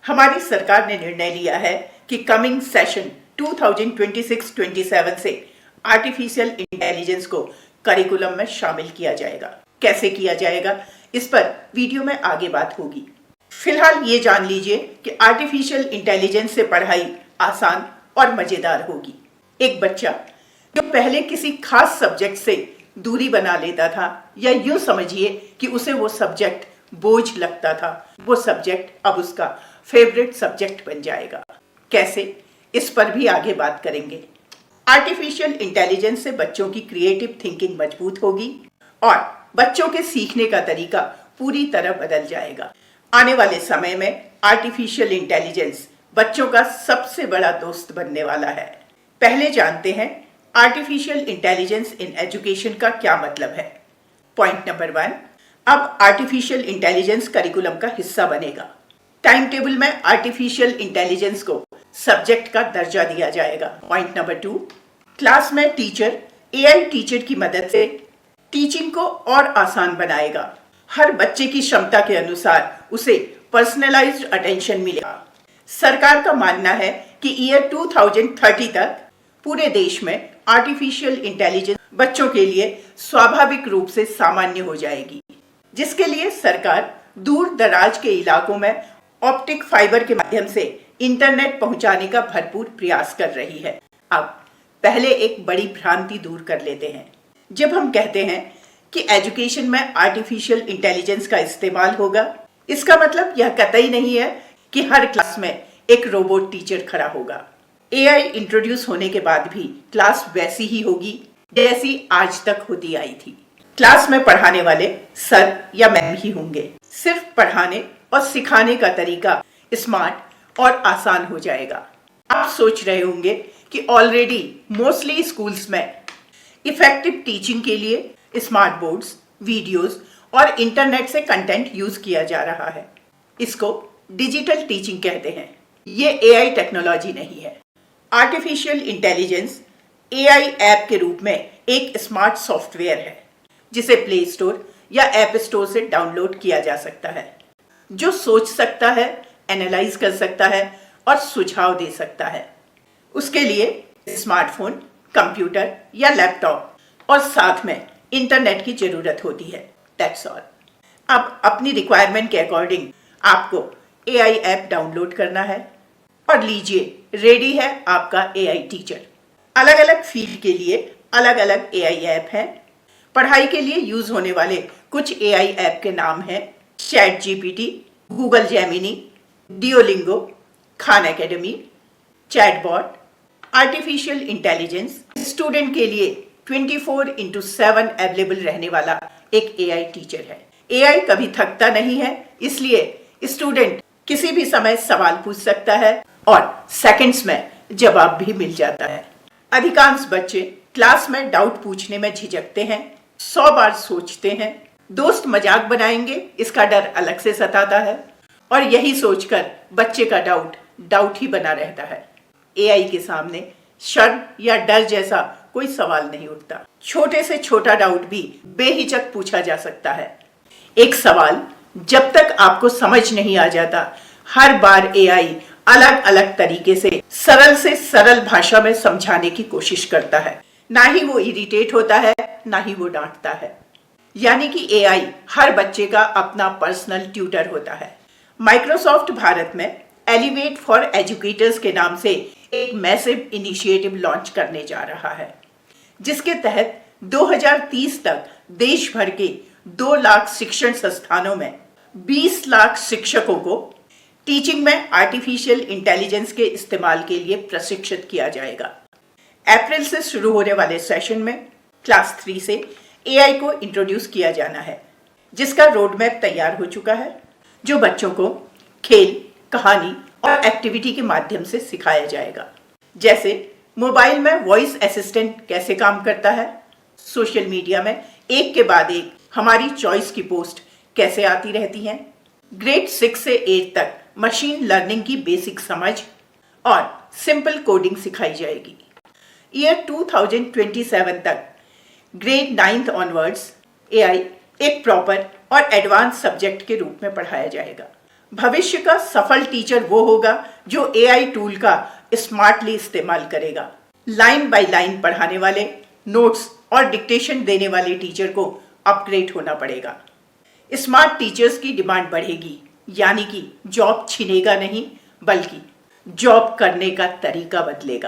हमारी सरकार ने निर्णय लिया है कि कमिंग सेशन 2026-27 से आर्टिफिशियल इंटेलिजेंस को करिकुलम में शामिल किया जाएगा। कैसे किया जाएगा, इस पर वीडियो में आगे बात होगी। फिलहाल ये जान लीजिए कि आर्टिफिशियल इंटेलिजेंस से पढ़ाई आसान और मजेदार होगी। एक बच्चा जो पहले किसी खास सब्जेक्ट से दूरी बना लेता था, या यूं समझिए कि उसे वो सब्जेक्ट बोझ लगता था, वो सब्जेक्ट अब उसका फेवरेट सब्जेक्ट बन जाएगा। कैसे, इस पर भी आगे बात करेंगे। आर्टिफिशियल इंटेलिजेंस से बच्चों की क्रिएटिव थिंकिंग मजबूत होगी और बच्चों के सीखने का तरीका पूरी तरह बदल जाएगा। आने वाले समय में आर्टिफिशियल इंटेलिजेंस बच्चों का सबसे बड़ा दोस्त बनने वाला है। पहले जानते हैं आर्टिफिशियल इंटेलिजेंस इन एजुकेशन का क्या मतलब है। पॉइंट नंबर 1, अब आर्टिफिशियल इंटेलिजेंस करिकुलम का हिस्सा बनेगा। टाइम टेबल में आर्टिफिशियल इंटेलिजेंस को सब्जेक्ट का दर्जा दिया जाएगा। पॉइंट नंबर 2, क्लास में टीचर एआई टीचर की मदद से टीचिंग को और आसान बनाएगा। हर बच्चे की क्षमता के अनुसार उसे पर्सनलाइज्ड अटेंशन मिलेगा। सरकार का मानना है कि ईयर 2030 तक पूरे देश में आर्टिफिशियल इंटेलिजेंस बच्चों के लिए स्वाभाविक रूप से सामान्य हो जाएगी, जिसके लिए सरकार दूर दराज के इलाकों में ऑप्टिक फाइबर के माध्यम से इंटरनेट पहुंचाने का भरपूर प्रयास कर रही है। अब पहले एक बड़ी भ्रांति दूर कर लेते हैं। जब हम कहते हैं कि एजुकेशन में आर्टिफिशियल इंटेलिजेंस का इस्तेमाल होगा, इसका मतलब यह कतई नहीं है कि हर क्लास में एक रोबोट टीचर खड़ा होगा। एआई इंट्रोड्यूस होने के बाद भी क्लास वैसी ही होगी जैसी आज तक होती आई थी। क्लास में पढ़ाने वाले सर या मैम ही होंगे। सिर्फ पढ़ाने और सिखाने का तरीका स्मार्ट और आसान हो जाएगा। आप सोच रहे होंगे कि ऑलरेडी मोस्टली स्कूल्स में इफेक्टिव टीचिंग के लिए स्मार्ट बोर्ड्स, वीडियोस और इंटरनेट से कंटेंट यूज किया जा रहा है। इसको डिजिटल टीचिंग कहते हैं। ये एआई टेक्नोलॉजी नहीं है। आर्टिफिशियल इंटेलिजेंस एआई ऐप के रूप में एक स्मार्ट सॉफ्टवेयर है, जिसे प्ले स्टोर या ऐप स्टोर से डाउनलोड किया जा सकता है, जो सोच सकता है, एनालाइज कर सकता है और सुझाव दे सकता है। उसके लिए स्मार्टफोन, कंप्यूटर या लैपटॉप और साथ में इंटरनेट की जरूरत होती है। That's all. अब अपनी रिक्वायरमेंट के अकॉर्डिंग आपको एआई ऐप डाउनलोड करना है और लीजिए, रेडी है आपका एआई टीचर। अलग अलग फील्ड के लिए अलग अलग एआई ऐप हैं। पढ़ाई के लिए यूज होने वाले कुछ एआई ऐप के नाम हैं ChatGPT, Google Gemini, Duolingo, Khan Academy, chatbot. Artificial intelligence student के लिए 24/7 अवेलेबल रहने वाला एक एआई टीचर है। एआई कभी थकता नहीं है, इसलिए स्टूडेंट किसी भी समय सवाल पूछ सकता है और सेकंड्स में जवाब भी मिल जाता है। अधिकांश बच्चे क्लास में डाउट पूछने में झिझकते हैं, 100 बार सोचते हैं, दोस्त मजाक बनाएंगे इसका डर अलग से सताता है और यही सोचकर बच्चे का डाउट ही बना रहता है। एआई के सामने शर्म या डर जैसा कोई सवाल नहीं उठता। छोटे से छोटा डाउट भी बेहिचक पूछा जा सकता है। एक सवाल जब तक आपको समझ नहीं आ जाता, हर बार एआई अलग अलग तरीके से सरल भाषा में समझाने की कोशिश करता है। ना ही वो इरिटेट होता है, ना ही वो डांटता है। यानी कि एआई हर बच्चे का अपना पर्सनल ट्यूटर होता है। माइक्रोसॉफ्ट भारत में एलिवेट फॉर एजुकेटर्स के नाम से एक मैसिव इनिशिएटिव लॉन्च करने जा रहा है, जिसके तहत 2030 तक देश भर के 2 लाख शिक्षण संस्थानों में 20 लाख शिक्षकों को टीचिंग में आर्टिफिशियल इंटेलिजेंस के इस्तेमाल के लिए प्रशिक्षित किया जाएगा। अप्रैल से शुरू होने वाले सेशन में क्लास 3 से एआई को इंट्रोड्यूस किया जाना है, जिसका रोड मैप तैयार हो चुका है, जो बच्चों को खेल, कहानी और एक्टिविटी के माध्यम से सिखाया जाएगा। जैसे मोबाइल में वॉइस असिस्टेंट कैसे काम करता है, सोशल मीडिया में एक के बाद एक हमारी चॉइस की पोस्ट कैसे आती रहती हैं, ग्रेड 6 से 8 तक मशीन लर्निंग की बेसिक समझ और सिंपल कोडिंग सिखाई जाएगी। ईयर 2027 तक ग्रेड 9 ऑनवर्ड्स एआई एक प्रॉपर और एडवांस सब्जेक्ट के रूप में पढ़ाया जाएगा। भविष्य का सफल टीचर वो होगा जो एआई टूल का स्मार्टली इस्तेमाल करेगा। लाइन बाय लाइन पढ़ाने वाले, नोट्स और डिक्टेशन देने वाले टीचर को अपग्रेड होना पड़ेगा। स्मार्ट टीचर्स की डिमांड बढ़ेगी, यानी कि जॉब छिनेगा नहीं, बल्कि जॉब करने का तरीका बदलेगा।